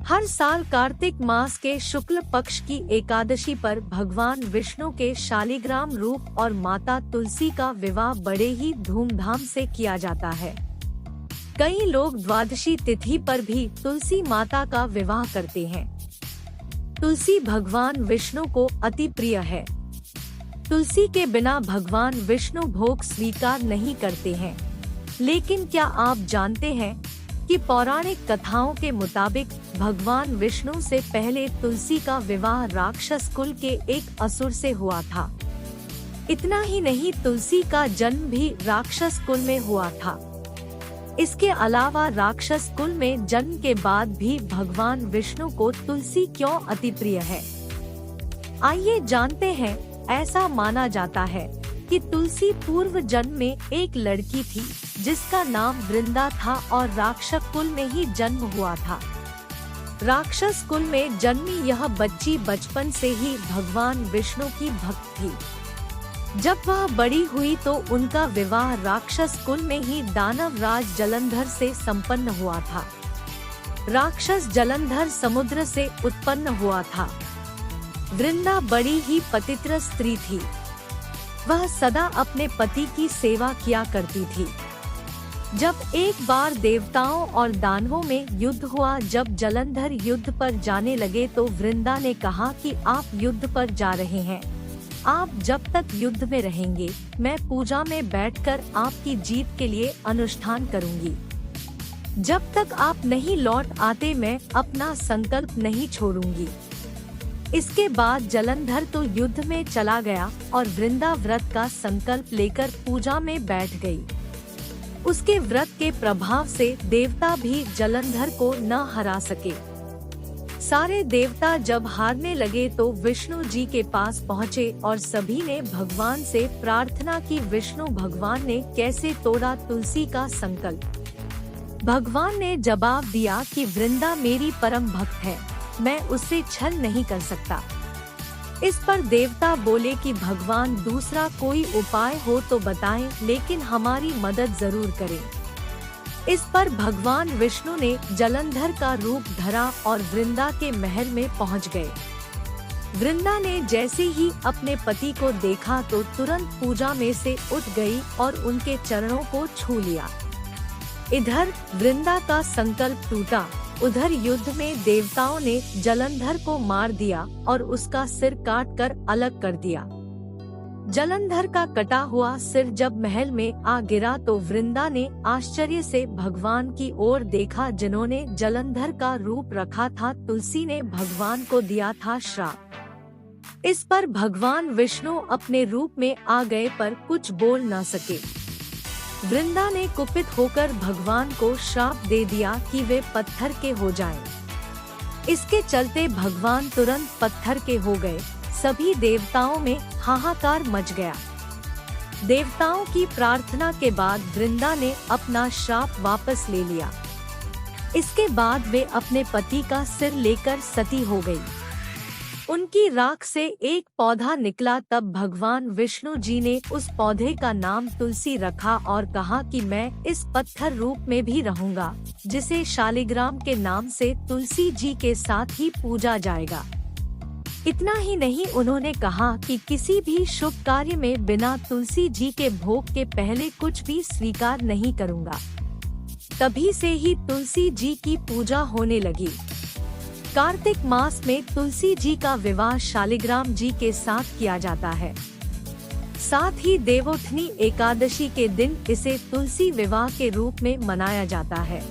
हर साल कार्तिक मास के शुक्ल पक्ष की एकादशी पर भगवान विष्णु के शालिग्राम रूप और माता तुलसी का विवाह बड़े ही धूमधाम से किया जाता है। कई लोग द्वादशी तिथि पर भी तुलसी माता का विवाह करते हैं। तुलसी भगवान विष्णु को अति प्रिय है। तुलसी के बिना भगवान विष्णु भोग स्वीकार नहीं करते हैं। लेकिन क्या आप जानते हैं कि पौराणिक कथाओं के मुताबिक भगवान विष्णु से पहले तुलसी का विवाह राक्षस कुल के एक असुर से हुआ था। इतना ही नहीं, तुलसी का जन्म भी राक्षस कुल में हुआ था। इसके अलावा राक्षस कुल में जन्म के बाद भी भगवान विष्णु को तुलसी क्यों अति प्रिय है, आइए जानते हैं। ऐसा माना जाता है कि तुलसी पूर्व जन्म में एक लड़की थी जिसका नाम वृंदा था और राक्षस कुल में ही जन्म हुआ था। राक्षस कुल में जन्मी यह बच्ची बचपन से ही भगवान विष्णु की भक्त थी। जब वह बड़ी हुई तो उनका विवाह राक्षस कुल में ही दानव राज जलंधर से संपन्न हुआ था। राक्षस जलंधर समुद्र से उत्पन्न हुआ था। वृंदा बड़ी ही पतिव्रत स्त्री थी। वह सदा अपने पति की सेवा किया करती थी। जब एक बार देवताओं और दानवों में युद्ध हुआ, जब जलंधर युद्ध पर जाने लगे तो वृंदा ने कहा कि आप युद्ध पर जा रहे हैं, आप जब तक युद्ध में रहेंगे मैं पूजा में बैठकर आपकी जीत के लिए अनुष्ठान करूंगी। जब तक आप नहीं लौट आते मैं अपना संकल्प नहीं छोड़ूंगी। इसके बाद जलंधर तो युद्ध में चला गया और वृंदा व्रत का संकल्प लेकर पूजा में बैठ गई। उसके व्रत के प्रभाव से देवता भी जलंधर को न हरा सके। सारे देवता जब हारने लगे तो विष्णु जी के पास पहुँचे और सभी ने भगवान से प्रार्थना की। विष्णु भगवान ने कैसे तोड़ा तुलसी का संकल्प। भगवान ने जवाब दिया कि वृंदा मेरी परम भक्त है, मैं उससे छल नहीं कर सकता। इस पर देवता बोले कि भगवान दूसरा कोई उपाय हो तो बताएं, लेकिन हमारी मदद जरूर करें। इस पर भगवान विष्णु ने जलंधर का रूप धरा और वृंदा के महल में पहुंच गए। वृंदा ने जैसे ही अपने पति को देखा तो तुरंत पूजा में से उठ गई और उनके चरणों को छू लिया। इधर वृंदा का संकल्प टूटा, उधर युद्ध में देवताओं ने जलंधर को मार दिया और उसका सिर काटकर अलग कर दिया। जलंधर का कटा हुआ सिर जब महल में आ गिरा तो वृंदा ने आश्चर्य से भगवान की ओर देखा, जिन्होंने जलंधर का रूप रखा था। तुलसी ने भगवान को दिया था श्राप। इस पर भगवान विष्णु अपने रूप में आ गए पर कुछ बोल न सके। वृंदा ने कुपित होकर भगवान को श्राप दे दिया कि वे पत्थर के हो जाएं। इसके चलते भगवान तुरंत पत्थर के हो गए। सभी देवताओं में हाहाकार मच गया। देवताओं की प्रार्थना के बाद वृंदा ने अपना श्राप वापस ले लिया। इसके बाद वे अपने पति का सिर लेकर सती हो गई। उनकी राख से एक पौधा निकला। तब भगवान विष्णु जी ने उस पौधे का नाम तुलसी रखा और कहा कि मैं इस पत्थर रूप में भी रहूंगा, जिसे शालिग्राम के नाम से तुलसी जी के साथ ही पूजा जाएगा। इतना ही नहीं, उन्होंने कहा कि किसी भी शुभ कार्य में बिना तुलसी जी के भोग के पहले कुछ भी स्वीकार नहीं करूंगा। तभी से ही तुलसी जी की पूजा होने लगी। कार्तिक मास में तुलसी जी का विवाह शालिग्राम जी के साथ किया जाता है। साथ ही देवोत्थनी एकादशी के दिन इसे तुलसी विवाह के रूप में मनाया जाता है।